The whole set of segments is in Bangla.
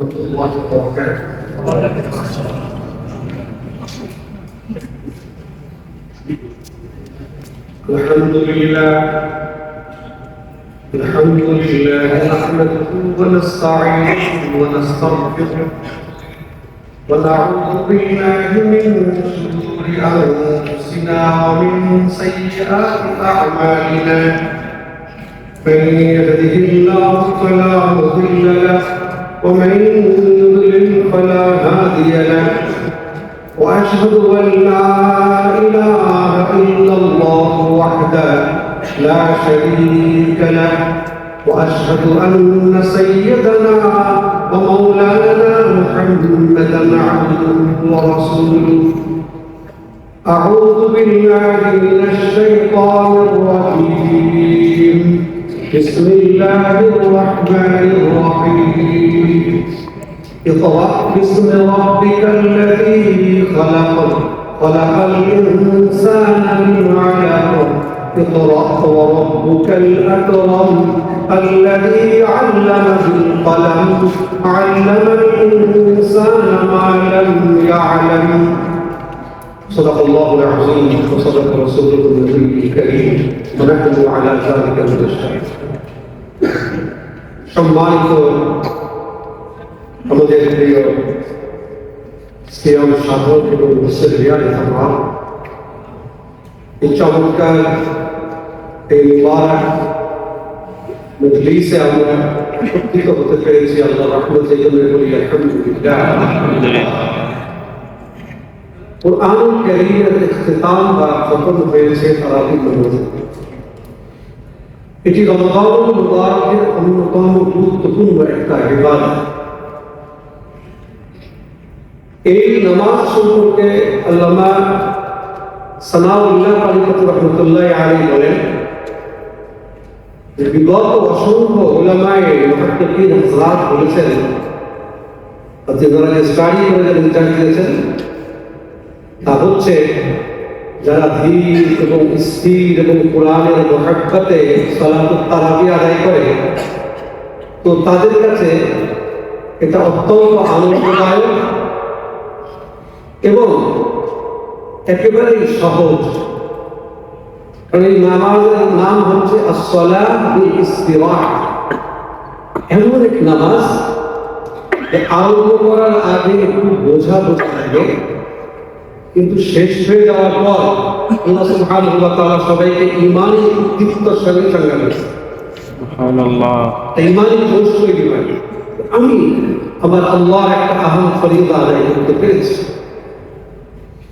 الله وبركاته. الحمد لله نحمده ونستعينه ونستغفره ونعوذ بالله من شرور أنفسنا ومن سيئات أعمالنا من يهده الله فلا مضل له ومن يضلل فلا هادي له وأشهد أن لا إله إلا الله وحده لا شريك له وأشهد أن سيدنا ومولانا محمدا عبده ورسوله. أعوذ بالله من الشيطان الرجيم. بسم الله الرحمن الرحيم. اقرأ باسم ربك الذي خلق الإنسان من علق. اقرأ وربك الأكرم الذي علم بالقلم علم الإنسان ما لم يعلم. صدق الله العظيم وصدق رسوله النبي الكريم ونحن على ذلك من الشهيد. সম্মানিত আমাদের প্রিয় সিয়াম সাধক এবং মুসলিয়ান আমার এই চমৎকার এই মুবারক মজলিসে আমরা উপস্থিত হতে পেরেছি আল্লাহর রহমতের জন্য বলি আলহামদুলিল্লাহ। কুরআনুল কারীমের ইখতিতাম বা খতম হয়েছে তারাবির নামাজে। এটি রমজানুল মুবারকের অন্যতম গুরুত্বপূর্ণ একটা ইবাদত। এই নামাজ সম্পর্কে আল্লামা সানাউল্লাহ আলিকাত রহমতুল্লাহ আলাইহি বলেন যে বিগত অসংখ্য উলামায়ে মুহাদ্দিসিন হযরত বলেছেন, যারা স্টাডি করে রিসার্চ করেছেন, তা হচ্ছে যারা ধীর এবং স্থির এবং কোরআনের মহব্বতে সালাতুত তারাবি আদায় করে, তো তাদের কাছে এটা অত্যন্ত আনন্দদায়ক এবং একেবারেই সহজ। কারণ এই নামাজের নাম হচ্ছে as-সালাত বিল-ইসতিরাহ। এমন এক নামাজ আরম্ভ করার আগে একটু বোঝা লাগে, কিন্তু শেষ হয়ে যাওয়ার পর আল্লাহ সুবহানাহু ওয়া তাআলা সবাইকে ঈমানি উদ্দীপ্তর সঙ্গে সঙ্গে করেছেন। সুবহানাল্লাহ। ঈমানি জোশ তৈরি হয়। আমি আমার আল্লাহর একটা আহম ফরিয়াদ আদায় করতে পেরেছি।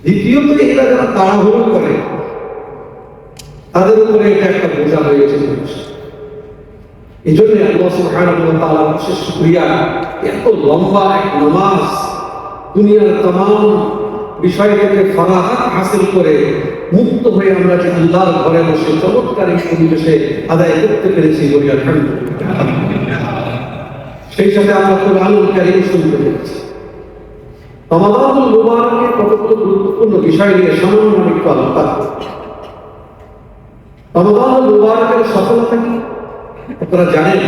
দ্বিতীয়ত, এরা যারা তাড়াহুড়ো করে তাদের উপরে এটা একটা বোঝা হয়েছে। এই জন্য আল্লাহ সুবহানাহু ওয়া তাআলা বিশেষ শুকরিয়া, এত লম্বা এক নামাজ দুনিয়ার तमाम বিষয় থেকে ফরাহাত হাসিল করে মুক্ত হয়ে আমরা যে আল্লাহর ঘরে বসে চমৎকার এই পরিবেশে আদায় করতে পেরেছি বলি আলহামদুলিল্লাহ। সেই সাথে আমরা কুরআনুল কারীম শুনতে পেরেছি। রমাদানুল মুবারকের কতগুলো গুরুত্বপূর্ণ বিষয় নিয়ে সামান্য একটু আলোচনা। রমাদানুল মুবারকের সফলতা কি? আপনারা জানেন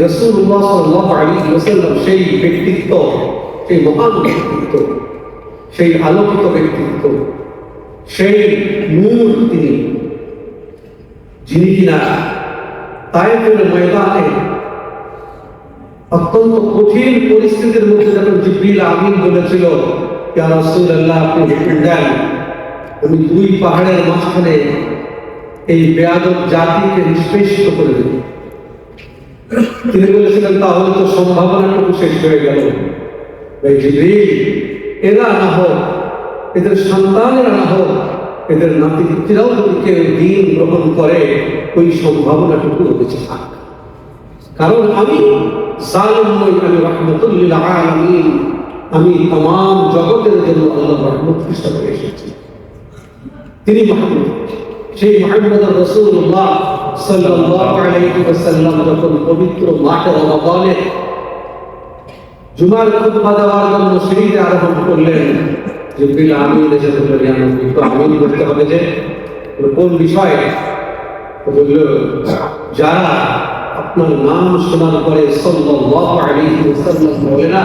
রাসূলুল্লাহ সাল্লাল্লাহু আলাইহি ওয়াসাল্লাম সেই ব্যক্তিত্ব, সেই মহান ব্যক্তিত্ব, সেই আলোকিত ব্যক্তিত্ব, সেই নূর তিনি, যিনি কিনা তায়েফের ময়দানে অত্যন্ত কঠিন পরিস্থিতির মধ্যে যখন জিবরিল আমিন বলেছিল, ইয়া রাসূলুল্লাহ আপনি হুকুম দেন, আমি দুই পাহাড়ের মাঝখানে এই বেয়াদব জাতিকে নিষ্পেষিত করে দেব। তিনি বলেছিলেন তাহলে তো সম্ভাবনাটুকু শেষ হয়ে গেল। জিবরিল, এরা না হোক, এদের সন্তানেরা না হোক, এদের নাতি পুত্ররাও যদি কেউ দ্বীন গ্রহণ করে, ওই সম্ভাবনাটুকু বেঁচে থাক। কারণ আমি জালিম নই, আমি রাহমাতুল লিল আলামিন, আমি तमाम জগতের জন্য আল্লাহর রহমত হিসেবে এসেছি। তিনি মুহাম্মদ, সেই মুহাম্মদ রাসূলুল্লাহ সাল্লাল্লাহু আলাইহি ওয়াসাল্লাম যখন পবিত্র মাহে রমাদানে জুমার খুতবা দেওয়ার জন্য সিঁড়িতে আরোহণ করলেন, জিবরিল আমিন এসে বললেন, একটু আমিন করতে হবে যে কোন বিষয়ে? বলল, যারা আপনার নাম শোনার পরে সাল্লাল্লাহু আলাইহি ওয়াসাল্লাম বলে না,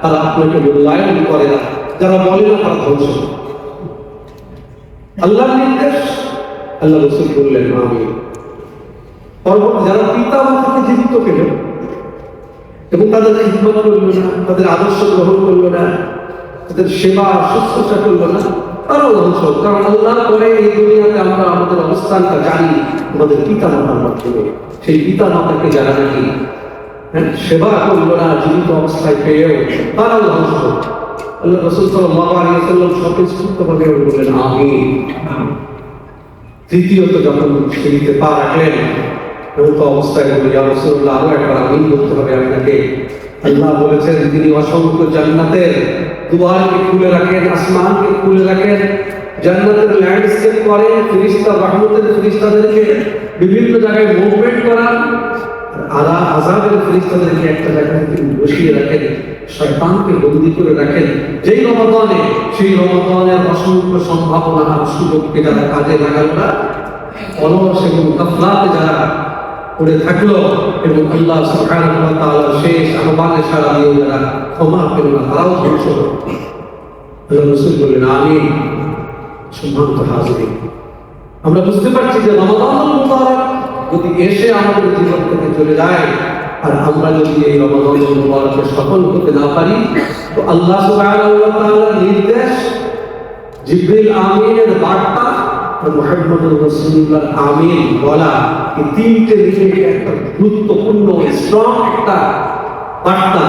তারা আপনাকে মূল্যায়ন করে না, যারা বলে না তারা ধ্বংস। আল্লাহর নির্দেশ, আল্লাহ রাসূল বললেন আমিন। পরবর্তী যারা পিতা মাতাকে জীবিত পেল এবং তাদের খিদমত করলো না, তাদের আদর্শ গ্রহণ করলো না, তাদের সেবা শুশ্রূষা করলো না, তারাও ধ্বংস। কারণ আল্লাহর পরে এই দুনিয়াতে আমরা আমাদের অবস্থানটা জানি আমাদের পিতা মাতার মাধ্যমে। সেই পিতা মাতাকে যারা নাকি সেবা করলো না জীবিত অবস্থায় পেয়েও, তারাও ধ্বংস। আল্লাহ রাসূল সাল্লাল্লাহু আলাইহি ওয়াসাল্লাম স্বতঃস্ফূর্তভাবে বললেন আমিন। তৃতীয়ত যখন সিঁড়িতে পা রাখলেন এমন অবস্থায় বলে ইয়া রাসূলুল্লাহ আরো একবার আমিন বলতে হবে আপনাকে। আল্লাহ বলেছেন তিনি অসংখ্য জান্নাতের দুয়ারকে খুলে রাখেন, আসমানকে খুলে রাখেন, জান্নাতের ল্যান্ডস্কেপ করেন, ফেরেশতা রহমতের ফেরেশতাদেরকে বিভিন্ন জায়গায় মুভমেন্ট করান, আর আযাবের ফেরেশতাদেরকে একটা জায়গায় তিনি বসিয়ে রাখেন, শয়তানকে বন্দী করে রাখেন। যেই রমাদানে, সেই রমাদানের অসংখ্য সম্ভাবনা আর সুযোগকে যারা কাজে লাগালো না, অলস এবং গাফলাতে যারা পড়ে থাকলো এবং আল্লাহ সুবহানাহু ওয়া তাআলার শেষ আহ্বানে সাড়া দিয়ে যারা ক্ষমা পেল না, তারাও ধ্বংস হলো। আল্লাহ রাসূল বললেন আমিন। সম্মানিত হাজিরিন, আমরা বুঝতে পারছি যে রমাদানুল মুবারক যদি এসে আমাদের জীবন থেকে চলে যায় আর আমরা যদি এই রমাদানুল মুবারকে সফল করতে না পারি, তো আল্লাহ সুবহানাহু ওয়া তাআলার নির্দেশ, জিবরিল আমিনের বার্তা, মুহাম্মদুর রাসূলুল্লাহ আমিন বলা, এই তিনটে মিলে একটা গুরুত্বপূর্ণ স্ট্রং একটা বার্তা।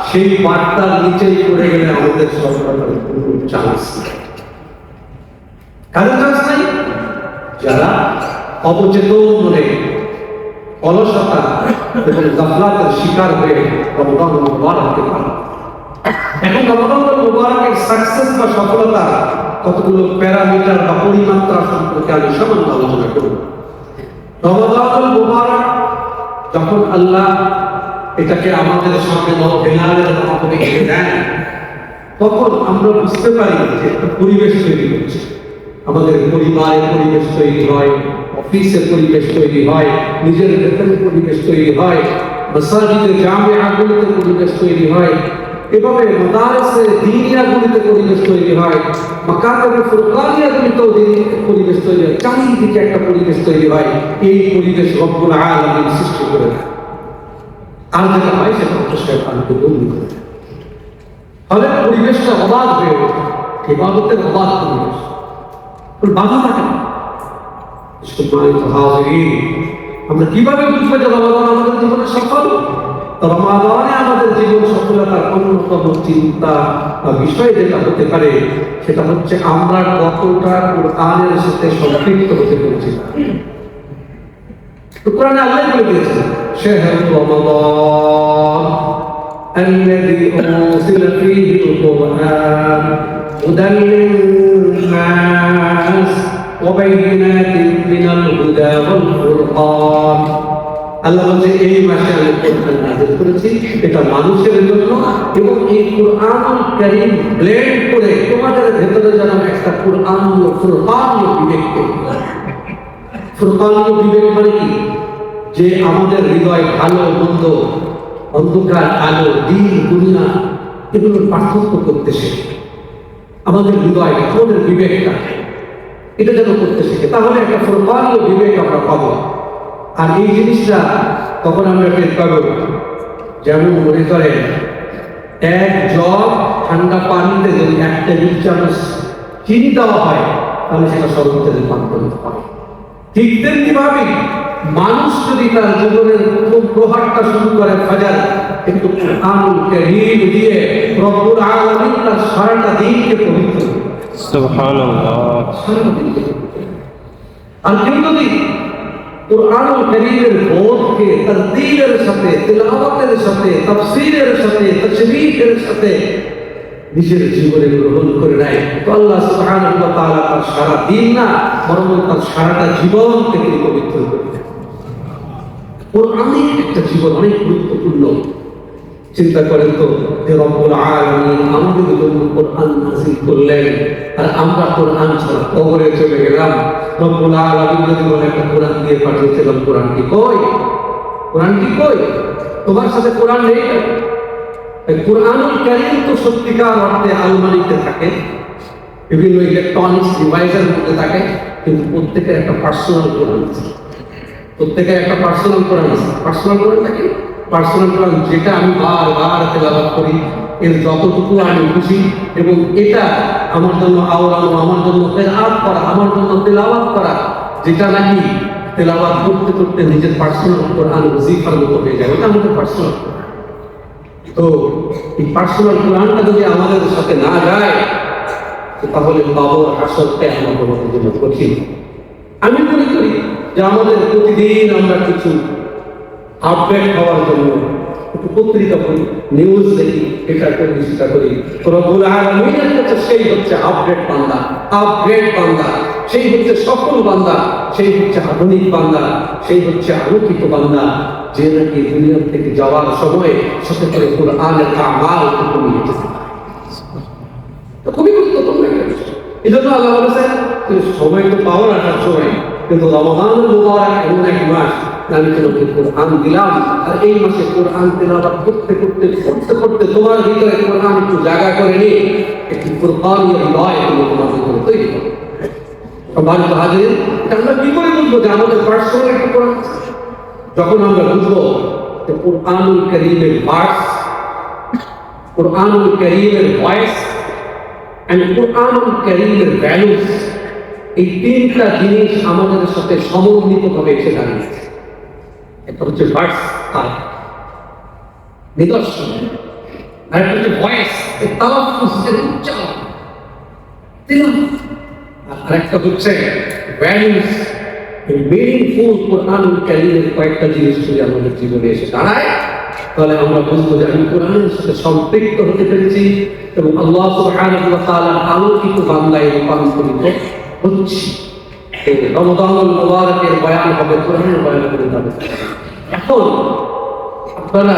সেই বার্তার নিচেই পড়ে গেলে আমাদের সফলতার কোনো চান্স নেই। কারণ চান্স নাই যারা অবচেতন মনে অলসতা এবং গাফলাতের শিকার হয়ে রমাদানুল মুবারককে পালন। এখন রমাদানুল মুবারকের সাকসেস বা সফলতা কতগুলো প্যারামিটার বা পরিমাত্রা সম্পর্কে আমি সামান্য আলোচনা করব। রমাদানুল মুবারক যখন আল্লাহ এটাকে আমাদের সামনে নবহেলালের মাধ্যমে এনে দেন, তখন আমরা বুঝতে পারি যে একটা পরিবেশ তৈরি হচ্ছে। আমাদের পরিবারের পরিবেশ তৈরি হয়, অফিসের পরিবেশ তৈরি হয়, নিজের ভেতরে পরিবেশ তৈরি হয়, মাসাজিদে জামিয়াগুলিতে পরিবেশ তৈরি হয়, এভাবে মাদারিসে দ্বীনিয়াগুলিতে পরিবেশ তৈরি হয়, মাকাতিবে ফুরকানিয়াগুলিতেও পরিবেশ তৈরি হয়, চারিদিকে একটা পরিবেশ তৈরি হয়। এই পরিবেশ রব্বুল আলামিন সৃষ্টি করে দেন। আর যেটা হয় সেটা হচ্ছে শয়তানকে বন্দী করে দেয়। ফলে পরিবেশটা অবাধ হয়ে ওঠে, ইবাদতের অবাধ পরিবেশ, বাধা থাকে না। সম্মানিত হাজিরিন, আমরা কিভাবে বুঝবো যে রমাদান আমাদের জীবনে সফল? রমাদানে আমাদের জীবন সফলতার অন্যতম চিন্তা বা বিষয় যেটা হতে পারে সেটা হচ্ছে আমরা কতটা কোরআনের সাথে সম্পৃক্ত হতে পেরেছি। কোরআনে আল্লাহ বলে দিয়েছেন শাহরু রমাদান الذي أنزل فيه القرآن هدى للناس وبينات من الهدى والفرقان। আল্লাহ বলছে এই মাসে আমি কোরআন নাযিল করেছি, এটা মানুষের জন্য, এবং এই কোরআনুল কারীম ব্লেন্ড করে তোমাদের ভেতরে যেন একটা কোরআনীয় ফুরকানীয় বিবেক তৈরি হয়। ফুরকানীয় বিবেক মানে কি? যে আমাদের হৃদয় ভালো মন্দ, অন্ধকার আলো, দিন দুনিয়া এগুলোর পার্থক্য করতে শেখে। আমাদের হৃদয়, আমাদের বিবেকটা এটা যেন করতে শেখে, তাহলে একটা ফুরকানীয় বিবেক আমরা পাবো। আর এই জিনিসটা তখন আমরা টের পাবো, যেমন মনে করেন এক জগ ঠান্ডা পানিতে যদি 1 টেবিল চামচ চিনি দেওয়া হয় তাহলে সেটা শরবতে রূপান্তরিত হয়। ঠিক তেমনি ভাবে মানুষ যদি তার জীবনের প্রথম প্রহারটা শুরু করে ফাজার কিন্তু কোরআনুল কারীম দিয়ে, রব্বুল আলামিন তার সারাটা দিনকে পবিত্র করে। সুবহানাল্লাহ। আর কেউ যদি কোরআনুল কারীমের বোধকে তারতিলের সাথে, তিলাওয়াতের সাথে, তাফসীরের সাথে, তাশরীহের সাথে নিজের জীবনে গ্রহণ করে নেয়, তো আল্লাহ সুবহানাহু ওয়া তাআলা তার সারা দিন না, বরং তার সারাটা জীবনকে তিনি পবিত্র করে দেন। কোরআনের একটা জীবন অনেক গুরুত্বপূর্ণ। চিন্তা করেন তো যে রব্বুল আলামিন আমাদের জন্য কোরআন নাযিল করলেন আর আমরা কোরআন ছাড়া কবরে চলে গেলাম। রব্বুল আলামিন যদি বলে একটা কোরআন দিয়ে পাঠিয়েছিলাম, কোরআন কি কই? কোরআন কি কই? তোমার সাথে কোরআন নেই। কোরআনুল কারীম তো সত্যিকার অর্থে আলমারিতে থাকে, বিভিন্ন ইলেকট্রনিক্স ডিভাইসের মধ্যে থাকে, কিন্তু প্রত্যেকের একটা পার্সোনাল কোরআন আছে। প্রত্যেকের একটা পার্সোনাল কোরআন আছে। পার্সোনাল কোরআন থাকে, পার্সোনাল কোরআন যেটা আমি বারবার তেলাওয়াত করি, এর যতটুকু আমি খুশি, এবং এটা আমার জন্য আওড়ানো, আমার জন্য তেলাওয়াত করা, আমার জন্য তেলাওয়াত করা, যেটা নাকি তেলাওয়াত করতে করতে নিজের পার্সোনাল কোরআন ওজিফার মতো হয়ে যায়, ওটা আমাদের পার্সোনাল। তো এই পার্সোনাল কোরআনটা যদি আমাদের সাথে না যায়, তাহলে কবর হাসর কিয়ামত আমাদের জন্য কঠিন। আমি মনে করি যে আমাদের প্রতিদিন আমরা কিছু আপডেট হওয়ার জন্য একটু পত্রিকা পড়ি, নিউজ দেখি, এটা করি সেটা করি। রব্বুল আলামিনের কাছে সেই হচ্ছে আপডেট বান্দা, আপগ্রেড বান্দা, সেই হচ্ছে সফল বান্দা, সেই হচ্ছে আধুনিক বান্দা, সেই হচ্ছে আলোকিত বান্দা, যে নাকি দুনিয়া থেকে যাওয়ার সময় সাথে করে কোরআনের আমাল নিয়ে যেতে পারে। খুবই গুরুত্বপূর্ণ একটা বিষয়। এই জন্য আল্লাহ বলেছেন সময় তো পাওয়ার আসার সময়, কিন্তু রমাদানুল মুবারক এমন এক মাস, আমি তোমাকে কোরআন দিলাম, আর এই মাসে কোরআন তেলাওয়াত করতে করতে করতে করতে তোমার ভিতরে কোরআন একটু জায়গা করে নিয়ে একটি কোরআনী হৃদয় তুমি তোমার ভিতরে তৈরি করো। সম্মানিত হাজির, এটা আমরা কি করে বুঝবো যে আমাদের পার্সোনাল একটা কোরআন? যখন আমরা বুঝবো যে কোরআনুল কারীমের ভার্স, কোরআনুল কারীমের ভয়েস and কোরআনুল কারীমের ভ্যালুস, এই তিনটা জিনিস আমাদের সাথে সমন্বিতভাবে এসে দাঁড়িয়েছে। একটা হচ্ছে ভার্স, তার নিদর্শন, আর একটা হচ্ছে ভয়েস, তালাফফুজ, উচ্চারণ, তিলাওয়াত, আর একটা হচ্ছে ভ্যালুস, মিনিংফুল। কোরআনুল কারীমের কয়েকটা জিনিস যদি আমাদের জীবনে এসে দাঁড়ায়, তাহলে আমরা বুঝবো যে আমি কোরআনের সাথে সম্পৃক্ত হতে পেরেছি এবং আল্লাহ সুবহানাহু ওয়া তাআলার আলোকিত বান্দায় রূপান্তরিত হচ্ছি। রমাদানুল মুবারকের বয়ান হবে কোরআনের বয়ান করে যাবে। এখন আপনারা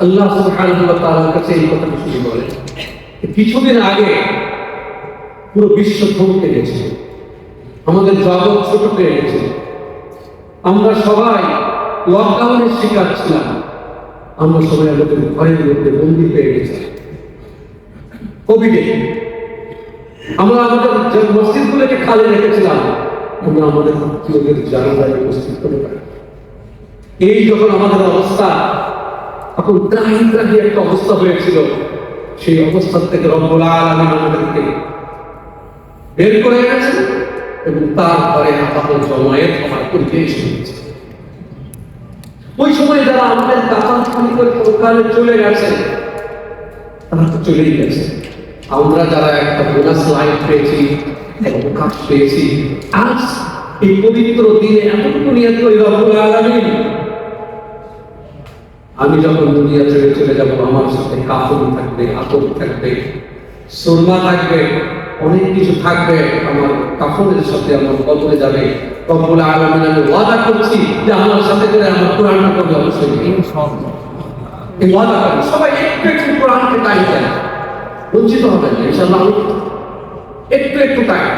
আল্লাহ সুবহানাহু ওয়া তাআলার কাছে এই কথাটা শুনে বলেন, কিছুদিন আগে পুরো বিশ্ব থমকে গেছে, আমাদের জগৎ ছোট হয়ে গেছে, আমরা সবাই লকডাউনের শিকার ছিলাম, আমরা সবাই আমাদের ঘরের মধ্যে বন্দী হয়ে গেছি কোভিডে। আমরা আমাদের মসজিদগুলোকে খালি রেখেছিলাম, আমরা আমাদের আত্মীয়দের জানাজায় উপস্থিত করতে পারি। এই যখন আমাদের অবস্থা, তখন ত্রাহি ত্রাহি একটা অবস্থা হয়েছিল, সেই অবস্থা থেকে রব্বুল আলামিন আমাদেরকে বের করে গেছেন এবং তারপরে আমাদের জমায়েত হওয়ার পরিবেশ হয়েছে। ওই সময় যারা আমাদের কাতার খালি করে ওখানে চলে গেছে, তারা তো চলেই গেছে। আমরা যারা একটা বোনাস লাইফ পেয়েছি, অবকাশ পেয়েছি, আজ এই পবিত্র দিনে এতটুকু নিয়ত করি রব্বুল আলামিন, আমি যখন দুনিয়া ছেড়ে চলে যাব, আমার সাথে কাফন থাকবে, আতর থাকবে, সুরমা থাকবে, অনেক কিছু থাকবে, আমার কাফনের সাথে আমার কবরে যাবে। রব্বুল আলামিন আমি ওয়াদা করছি যে আমার সাথে করে আমার কোরআনটা কবি অবশ্যই এই ওয়াদা করেন। সবাই একটু একটু কোরআনকে টাইম দেন, বঞ্চিত হবেন না ইনশাআল্লাহ, একটু একটু টাইম।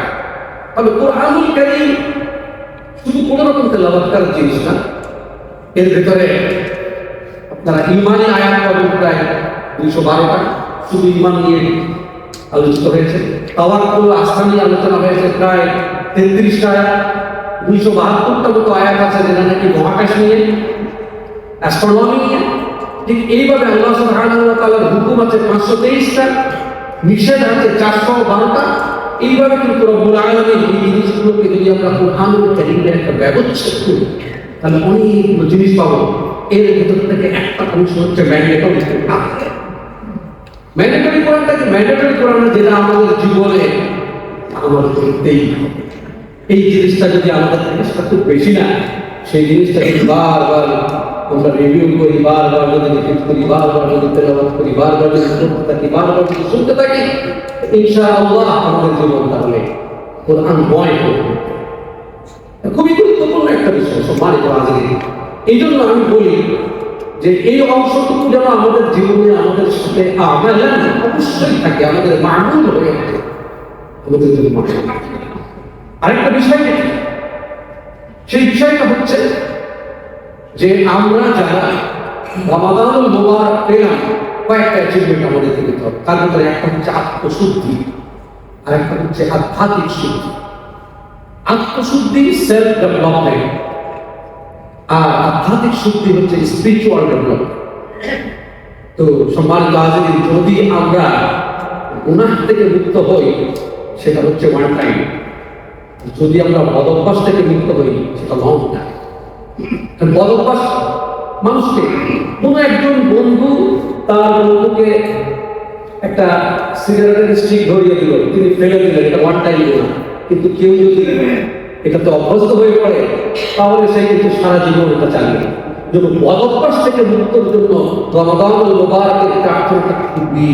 তবে কোরআনুল কারীম শুধু কোনো রকম তেলাওয়াত করার জিনিস না, এর ভিতরে আপনারা ইমানি আয়াত পাবেন প্রায় 212টা, শুধু ইমান নিয়ে আলোচিত হয়েছে। তাওয়াক্কুল, আস্থা নিয়ে আলোচনা হয়েছে প্রায় 33টা আয়াত। 272টা মতো আয়াত আছে যেটা নাকি মহাকাশ নিয়ে, অ্যাস্ট্রোনমি নিয়ে। ঠিক এইভাবে আল্লাহ সুবহানাহু ওয়া তাআলার হুকুম আছে 523টা, নিষেধ আছে 412টা। এইভাবে কিন্তু রব্বুল আলামিন এই জিনিসগুলোকে যদি আমরা কোরআনুল কারীমের একটা ব্যবচ্ছেদ করি, তাহলে অনেকগুলো জিনিস পাবো। এর ভিতর থেকে একটা অংশ হচ্ছে ম্যান্ডেটরি কোরআন। ম্যান্ডেটরি কোরআনটাকে ম্যান্ডেটরি কোরআন, যেটা আমাদের জীবনে আমাদের করতেই হবে। এই জিনিসটা যদি আমাদের জিনিসটা খুব বেশি না, সেই জিনিসটা যদি বারবার আমরা রিভিউ করি, বারবার যদি রিপিট করি, বারবার যদি তেলাওয়াত করি, বারবার যদি পড়তে থাকি, বারবার যদি শুনতে থাকি, ইনশাআল্লাহ আমাদের জীবন তাহলে কোরআনময় হবে। খুবই গুরুত্বপূর্ণ একটা বিষয় সম্মানিত হাজির। এই জন্য আমি বলি যে এই অংশটুকু যেন আমাদের জীবনে আমাদের সাথে অবশ্যই থাকে, আমাদের মামুল হয়ে থাকে, আমাদের জন্য মামুল। আরেকটা বিষয় দেখি, সেই বিষয়টা হচ্ছে যে আমরা যারা রমাদানুল মুবারক পেলাম, কয়েকটা অ্যাচিভমেন্ট আমাদের দিতে হবে। তার ভিতরে একটা হচ্ছে আত্মশুদ্ধি, আর একটা হচ্ছে আধ্যাত্মিক শুদ্ধি। আত্মশুদ্ধি সেলফ ডেভেলপমেন্ট, আর আধ্যাত্মিক শুদ্ধি হচ্ছে স্পিরিচুয়াল ডেভেলপমেন্ট। তো সম্মানিত হাজিরিন, যদি আমরা গুনাহ থেকে মুক্ত হই সেটা হচ্ছে ওয়ান টাইম, যদি আমরা বদভ্যাস থেকে মুক্ত হই সেটা লং টাইম। বদভ্যাস মানুষকে, কোনো একজন বন্ধু তার বন্ধুকে একটা সিগারেটের স্টিক ধরিয়ে দিল, তিনি ফেলে দিলেন, এটা ওয়ান টাইম গুনাহ। কিন্তু কেউ যদি এটাতে অভ্যস্ত হয়ে পড়ে তাহলে সে কিন্তু সারা জীবন এটা চালিয়ে। যেন বদভ্যাস থেকে মুক্তর জন্য রমাদানুল মুবারকের প্রার্থনাটা খুবই,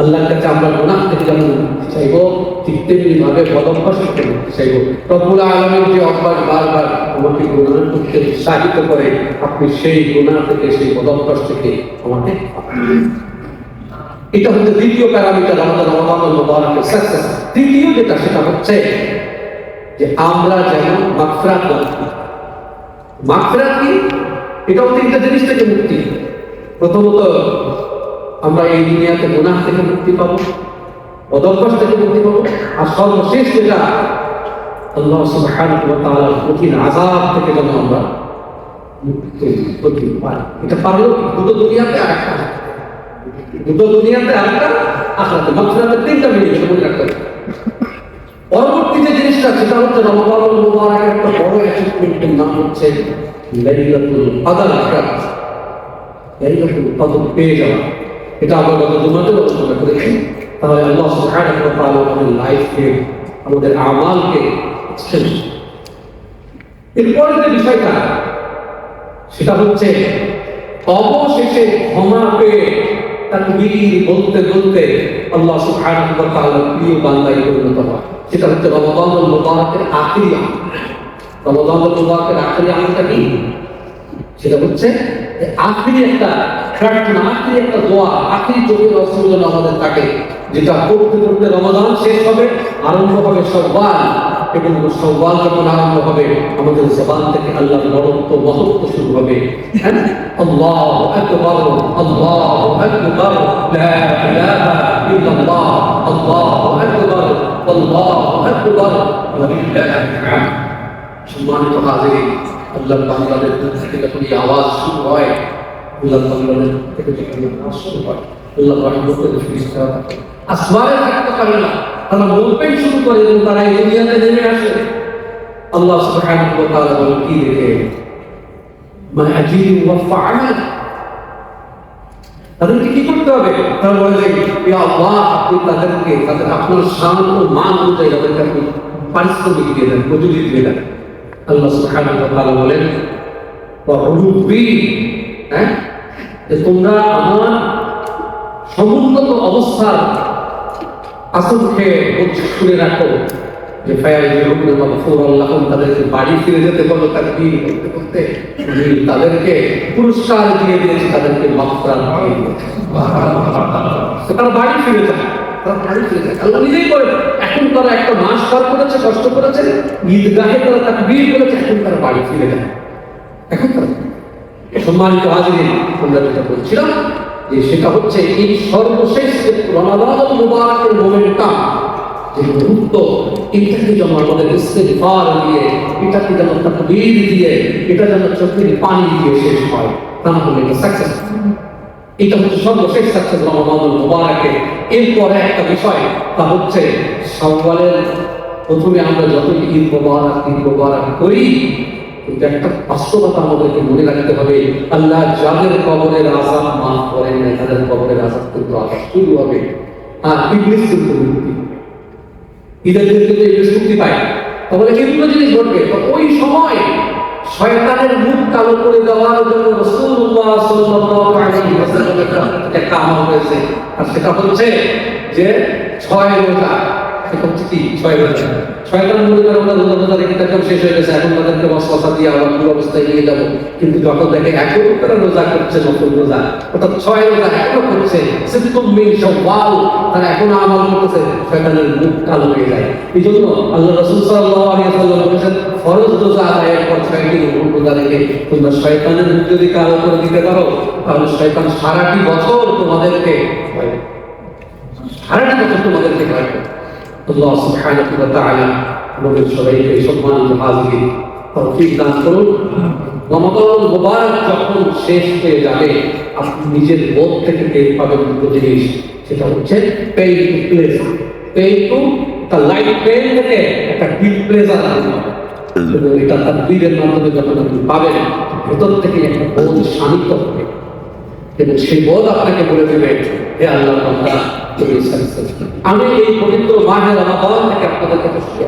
আল্লাহর কাছে আমরা গুনাহ থেকে যেমন মুক্তি চাইব, ঠিক তেমনি ভাবে বদভ্যাস থেকে মুক্তি চাইব। রব্বুল আলামিন যে অভ্যাস বারবার আমাকে গুনাহ করতে উৎসাহিত করে, আপনি সেই গুনাহ থেকে, সেই বদভ্যাস থেকে আমাকে, এটা হচ্ছে দ্বিতীয় প্যারামিটার আমাদের রমাদানুল মুবারকের সাকসেস। তৃতীয় যেটা, সেটা হচ্ছে যে আমরা যেন মাগফিরাত লাভ করি। মাগফিরাত কি? এটাও তিনটা জিনিস থেকে মুক্তি। প্রথমত আমরা এই দুনিয়াতে গুনাহ থেকে মুক্তি পাবো, বদভ্যাস থেকে মুক্তি পাবো, আর সর্বশেষ যেটা, আল্লাহ সুবহানাহু ওয়া তাআলার কঠিন আযাব থেকে যেন আমরা মুক্তি পাই। এটা পারলো দুটো দুনিয়াতে, আরেকটা দুটো দুনিয়াতে, আরেকটা আখিরাতে। মাগফিরাতের তিনটা মিনিট মনে রাখতে হবে। পরবর্তী যে জিনিসটা, সেটা হচ্ছে রমাদানুল মুবারকের একটা বড় অ্যাচিভমেন্টের নাম হচ্ছে লাইলাতুল কদর। লাইলাতুল কদর পেয়ে যাওয়া, এটা আমরা গত জুমাতে আলোচনা করেছি। তাহলে আল্লাহ সুবহানাহু ওয়া তাআলা আমাদের লাইফকে, আমাদের আমালকে এক্সটেন্ড। এরপরে যে বিষয়টা, সেটা হচ্ছে অবশেষে ক্ষমা পেয়ে তাকবীর বলতে বলতে আল্লাহ সুবহানাহু ওয়া তাআলার প্রিয় বান্দায় পরিণত হওয়া। সেটা হচ্ছে রমাদানুল মুবারকের আখিরি আমল। রমাদানুল মুবারকের আখিরি আমলটা কি? সেটা হচ্ছে আখিরি একটা প্রার্থনা, আখিরি একটা দোয়া, আখিরি চোখের অশ্রু যেন আমাদের থাকে, যেটা করতে করতে রমাদান শেষ হবে, আরম্ভ হবে শাওয়াল, এবং শাওয়াল যখন আরম্ভ হবে আমাদের জবান থেকে আল্লাহর বরত্ব, মহত্ব শুরু হবে। আল্লাহু আকবার, আল্লাহু আকবার, লা ইলাহা ইল্লাল্লাহ, আল্লাহু আকবার, আল্লাহু আকবার, ওয়া লিল্লাহিল হামদ। সম্মানিত হাজিরিন, আল্লাহর বান্দাদের থেকে যখন এই আওয়াজ শুরু হয়, আল্লাহর বান্দাদের থেকে যখন আওয়াজ শুরু হয়, আল্লাহর রহমতের ফেরেশতারা আসমানে থাকতে পারে না, তারা বলতেই শুরু করে এবং তারা এই দুনিয়াতে নেমে আসে। আল্লাহ সুবহানাহু ওয়া তাআলা বলেন কি দেখে, মান আজিবু ওয়া ফাআল। তাদেরকে কি করতে হবে? তারা বলে যে ইয়া আল্লাহ, আপনি তাদেরকে তাদের আপনার শান ও মান অনুযায়ী তাদেরকে আপনি পারিশ্রমিক দিয়ে দেন, মজুরি দিয়ে দেন। আল্লাহ সুবহানাহু ওয়া তাআলা বলেন ওয়া রুবি, যে তোমরা আমার সমুন্নত অবস্থার আসলকে শুনে রাখো, যে তাদেরকে বাড়ি ফিরে যেতে বলো, তাকবীর করতে করতে তাদেরকে পুরস্কার দিয়ে দিয়েছে, তাদেরকে মাগফিরাত দিয়ে দিয়েছে। তারা বাড়ি ফিরে যায়, তারা বাড়ি ফিরে যায়। আল্লাহ নিজেই বলেন, এখন তারা একটা মাস পার করেছে, কষ্ট করেছে, ঈদগাহে তারা তাকবীর করেছে, এখন তারা বাড়ি ফিরে যায়। এখন তারা, সম্মানিত হাজিরিন, আমরা যেটা বলছিলাম যে সেটা হচ্ছে এই সর্বশেষ রমাদানুল মুবারকের মোমেন্টাম, যে মুহূর্ত, এটাকে যেন আমাদের ইস্তিগফার দিয়ে, এটাকে যেন তাকবীর দিয়ে, এটা যেন চোখের পানি দিয়ে শেষ হয়, তাহলে এটা সাকসেস। এটা হচ্ছে সর্বশেষ সাকসেস রমাদানুল মুবারকের। এরপরে একটা বিষয়, তা হচ্ছে শাওয়ালের প্রথমে আমরা যতই ঈদ মোবারক করি, কিন্তু একটা বাস্তবতা আমাদেরকে মনে রাখতে হবে, আল্লাহ যাদের কবরের আযাব মাফ করেন না, তাদের কবরের আযাব কিন্তু আবার শুরু হবে। আর ইবলিস কিন্তু মুক্তি, ঈদের দিন যদি ইবলিস মুক্তি পায়, তাহলে কিন্তু জিনিস ঘটবে। তো ওই সময় শয়তানের মুখ কালো করে দেওয়ার জন্য রাসূলুল্লাহ সাল্লাল্লাহু আলাইহি ওয়াসাল্লামের একটা আমল হয়েছে, আর সেটা হচ্ছে যে 6 রোজা। সেটা হচ্ছে কি শয়তান। শয়তান মনে করে ওরা রোজা রেখে একদম শেষ হয়ে গেছে, এখন তাদেরকে ওয়াসওয়াসা দিয়ে আবার পুরো অবস্থায় নিয়ে যাবো। কিন্তু যখন দেখে এখন তারা রোজা করছে, নতুন রোজা অর্থাৎ 6 রোজা এখনো করছে, সিত্তুম মিন শাওয়াল, তারা এখনো আমল করতেছে, শয়তানের মুখ কালো হয়ে যায়। এই জন্য আল্লাহ রাসূল সাল্লাল্লাহু আলাইহি ওয়াসাল্লাম বলেছেন, ফরজ রোজা আদায়ের পর 6 দিন রোজা রেখে তোমরা শয়তানের মুখ যদি কালো করে দিতে পারো, তাহলে শয়তান সারাটি বছর তোমাদেরকে ভয়, সারাটি বছর তোমাদেরকে ভয় করে। আল্লাহ সুবহানাহু ওয়া তাআলা আমাদের সবাইকে সম্মানিত হাজির তৌফিক দান করুন। রমাদান মুবারক যখন শেষ হয়ে যাবে, আপনি নিজের বোধ থেকে টের পাবেন দুটো জিনিস, সেটা হচ্ছে pain to pleasure. Pain to একটা লাইট পেইন থেকে একটা ডিপ প্লেজার আসবে। এটা তাকবীরের মাধ্যমে যখন আপনি পাবেন, ভেতর থেকে একটা বোধ শান্ত হবে এবং সেই বোধ আপনাকে বলে দেবে, হে আল্লাহ বান্দা, আমি এই পবিত্র মাহে রমাদান থেকে আপনাদের কাছে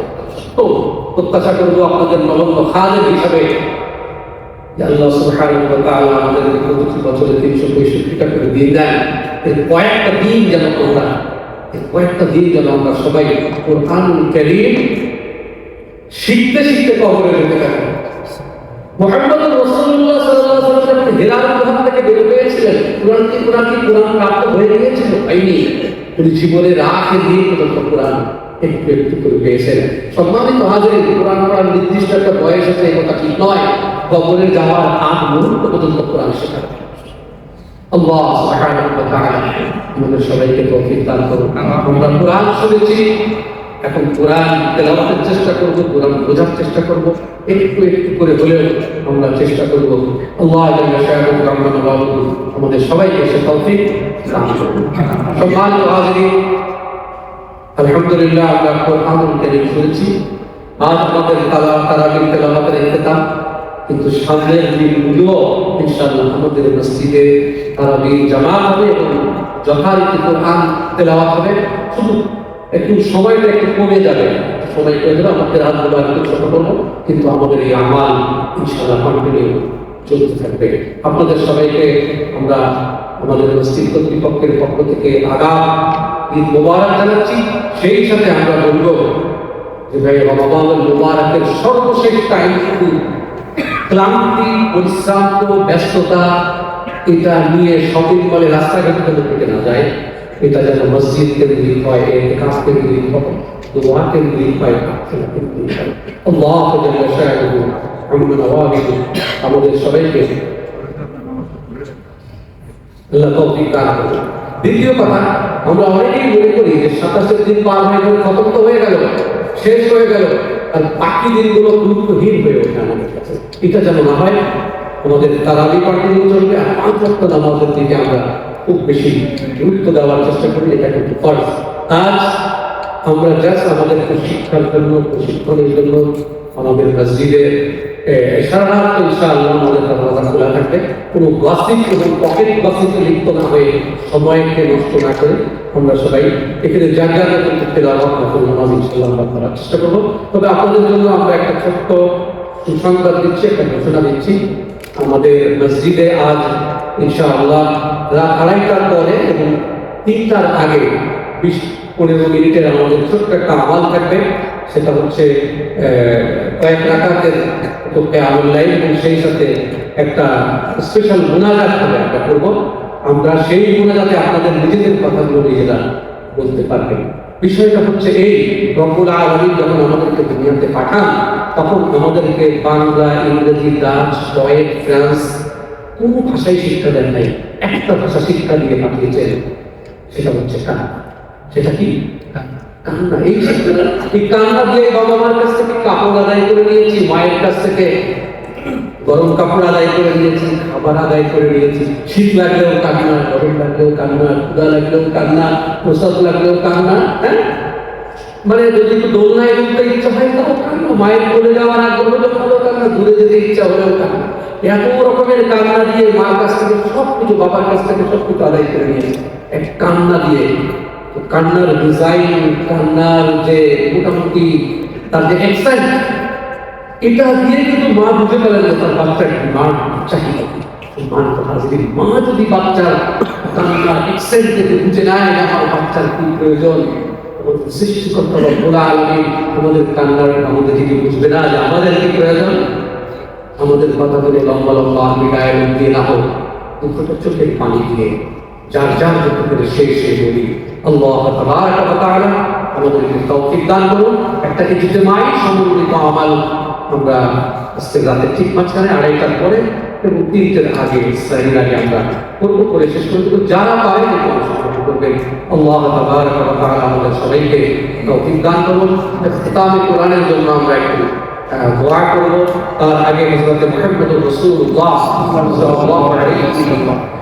প্রত্যাশা করবো আপনাদের নগণ্য খাদেম হিসাবে আল্লাহ সুবহানাহু ওয়া তাআলা আমাদেরকে প্রতি বছরে 365টা করে দিন দেন। এর কয়েকটা দিন যেন আমরা সবাই কোরআনুল কারীম শিখতে শিখতে কবরে যেতে পারি। মুহাম্মদ রাসূলুল্লাহ সাল্লাল্লাহু আলাইহি ওয়াসাল্লাম হিরার গুহা থেকে বের হয়েছিলেন, কোরআন প্রাপ্ত হয়ে গিয়েছিল, হয়নি। উনি জীবনের আখের দিন পর্যন্ত কোরআন একটু একটু করে পেয়েছেন। সম্মানিত হাজির, কোরআন পড়ার নির্দিষ্ট একটা বয়স আছে, এই কথা ঠিক নয়। কবরে যাওয়ার আগ মুহূর্ত পর্যন্ত কোরআন শেখা। আল্লাহ সুবহানাহু ওয়া তাআলা আমাদের সবাইকে তৌফিক দান করুন। আমরা কোরআন শুনেছি, এখন কোরআন তেলাওয়াতের চেষ্টা করব, কোরআন বোঝার চেষ্টা করব, একটু একটু করে হলেও আমরা চেষ্টা করব। আল্লাহ জাল্লা শাআনুহু আমাদের সবাইকে সে তৌফিক দান করুন। সম্মানিত হাজির, আলহামদুলিল্লাহ আমরা কোরআনুল কারীম শুনেছি। আজ আমাদের তারাবির তেলাওয়াতের ইখতিতাম, কিন্তু সামনের দিনগুলো ইনশাআল্লাহ আমাদের মসজিদে তারাবির জামাত হবে এবং যথারীতি কোরআন তেলাওয়াত হবে। শুধু একটু সময়টা একটু কমে যাবে, সময় কমে যাবে, আমাদের হাতগুলো একটু ছোট করবো, কিন্তু আমাদের এই আমাল ইনশাআল্লাহ কন্টিনিউ চলতে থাকবে। আপনাদের সবাইকে আমরা আমাদের মসজিদ কর্তৃপক্ষের পক্ষ থেকে আগাম ঈদ মোবারক জানাচ্ছি। সেই সাথে আমরা বলবো যে ভাই, রমাদানুল মুবারকের সর্বশেষ টাইমটুকু ক্লান্তি, পরিশ্রান্ত, ব্যস্ততা এটা নিয়ে শপিং মলে রাস্তাঘাটে ঢুকে না যায়। এটা যেন মসজিদ কেন্দ্রিক হয়, ইতিকাফ কেন্দ্রিক হয়, দোয়া কেন্দ্রিক হয়, প্রার্থনা কেন্দ্রিক হয়। আল্লাহ জাল্লা শাআনুহু আমাদের সবাইকে আল্লাহ তৌফিক দান করুন। দ্বিতীয় কথা, আমরা অনেকেই মনে করি যে 27 দিন পার হয়ে গেল, খতম তো হয়ে গেল, শেষ হয়ে গেল, আর বাকি দিনগুলো গুরুত্বহীন হয়ে ওঠে আমাদের কাছে। এটা যেন না হয়। আমাদের তারাবি কন্টিনিউ চলবে, আর 5 ওয়াক্ত নামাজের দিকে আমরা খুব বেশি গুরুত্ব দেওয়ার চেষ্টা করি। এটা কিন্তু ফরজ। আজ আমরা জাস্ট আমাদের শিক্ষার জন্য, প্রশিক্ষণের জন্য আমাদের মসজিদে সারা রাত ইনশাআল্লাহ আমাদের দরজা খোলা থাকবে। কোনো গসিপ এবং পকেট গসিপে লিপ্ত না হয়ে, সময়কে নষ্ট না করে আমরা সবাই এখানে জায়গা করতে নামাজ ইনশাআল্লাহ আমরা করার চেষ্টা করবো। তবে আপনাদের জন্য আমরা একটা ছোট্ট সুসংবাদ দিচ্ছি, একটা ঘোষণা দিচ্ছি। আমাদের মসজিদে আজ ইনশাআল্লাহ রাত 2:30টার পরে এবং 3টার আগে 20-15 মিনিটের আমাদের ছোট্ট একটা আমাল থাকবে। সেটা হচ্ছে কয়েক রাকাতের কিয়ামুল লাইল এবং সেই সাথে একটা স্পেশাল মুনাজাত হবে, আমরা করব। আমরা সেই মুনাজাতে আপনাদের নিজেদের কথাগুলো নিজেরা বলতে পারবেন। বিষয়টা হচ্ছে এই, রব্বুল আলামিন যখন আমাদেরকে দুনিয়াতে পাঠান, তখন আমাদেরকে বাংলা, ইংরেজি, ডাচ, ডয়েট, ফ্রান্স কোনো ভাষায় শিক্ষা দেন নাই। একটা ভাষা শিক্ষা দিয়ে পাঠিয়েছেন, সেটা হচ্ছে কান্না। সেটা কি? কান্না। এই কান্না দিয়ে বাবা মার কাছ থেকে কাপড় আদায় করে নিয়েছি, মায়ের কাছ থেকে গরম কাপড় আদায় করে নিয়েছি, খাবার আদায় করে নিয়েছি। শীত লাগলেও কান্না, গরম লাগলেও কান্না, ক্ষুধা লাগলেও কান্না, প্রসাদ লাগলেও কান্না। হ্যাঁ, মানে যদি একটু দোলনায় উঠতে ইচ্ছা হয় তাও কান্না, মায়ের কোলে যাওয়ার আগ্রহ হলে ভালো কান্না, দূরে যেতে ইচ্ছা হলেও কান্না। এত রকমের কান্না দিয়ে মার কাছ থেকে সবকিছু, বাবার কাছ থেকে সবকিছু আদায় করে নিয়েছি এক কান্না দিয়ে। কান্নার ডিজাইন, কান্নার যে মোটামুটি তার যে এক্সাইট, এটা দিয়ে কিন্তু মা বুঝে পেলেন যে তার বাচ্চার মার চাহিদা। মা যদি বাচ্চার কান্নার এক্সাইট দেখে বুঝে নেয় আমার বাচ্চার কি প্রয়োজন, সৃষ্টিকর্তা রব্বুল আলামিন আমাদের কান্নার আমাদের দিকে বুঝবে না যে আমাদের কি প্রয়োজন। আমাদের কথাগুলো লম্বা লম্বা আমি গায়ে দিয়ে না হোক, দুটো চোখের পানি দিয়ে যার যার যত করে সেই বলি আল্লাহ তাবারাকা ওয়া তাআলা আমাদেরকে তৌফিক দান করুন। একটা ইজতিমাই সমন্বিত আমাল আমরা আজকে রাতে ঠিক মাঝখানে 2:30টার পরে এবং 3টের আগে ইসরায়েলের আগে আমরা করবো, করে শেষ করে দেবো। যারা পারে একটু অংশগ্রহণ করবেন। আল্লাহ তাবারাকা ওয়া তাআলা আমাদের সবাইকে তৌফিক দান করুন। ইখতিতামে কোরআনের জন্য আমরা একটু দোয়া করব। তার আগে হযরত মুহাম্মদুর রাসূলুল্লাহ সাল্লাল্লাহু আলাইহি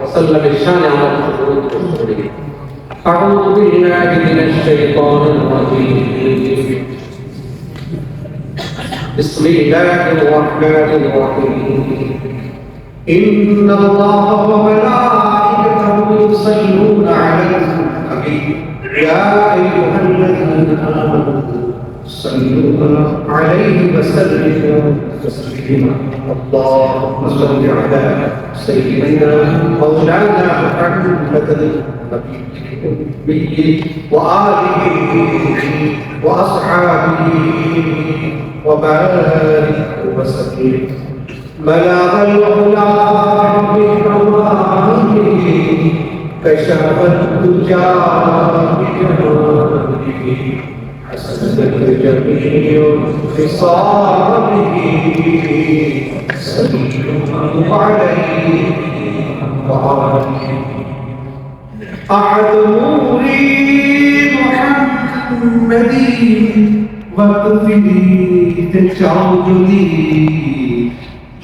ওয়াসাল্লামের শানে আমরা কিছু দরুদ পড়ি। আউযু বিল্লাহি মিনাশ শাইতানির রাজীম। বিসমিল্লাহির রাহমানির রাহিম। ইন্নাল্লাহা ওয়া মালাইকাতাহু ইউসাল্লুনা আলান নবী ইয়া আইয়ুহাল্লাযীনা আমানু صلوا عليه وسلموا تسليما اللهم صل على سيدنا مولانا محمد النبي وآله وأصحابه وبارك وسلم بلغ العلا بكماله كشف الدجى بجماله حسنت جميع خصاله صلوا عليه وآله أحد نوري محمد وكفني تشعجلي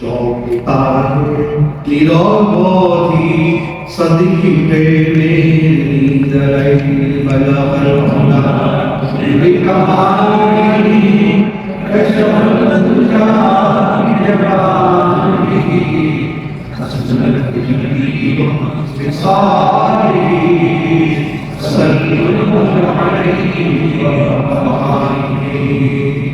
চৌকিতারে নিরবধি সদিকি প্রেমে নিদলাই বলবল হোনা বিকমালি কশমত জানি জবানি হাসনাত জিবি বিসালি সাল্লাল্লাহু আলাইহি ওয়া আলিহি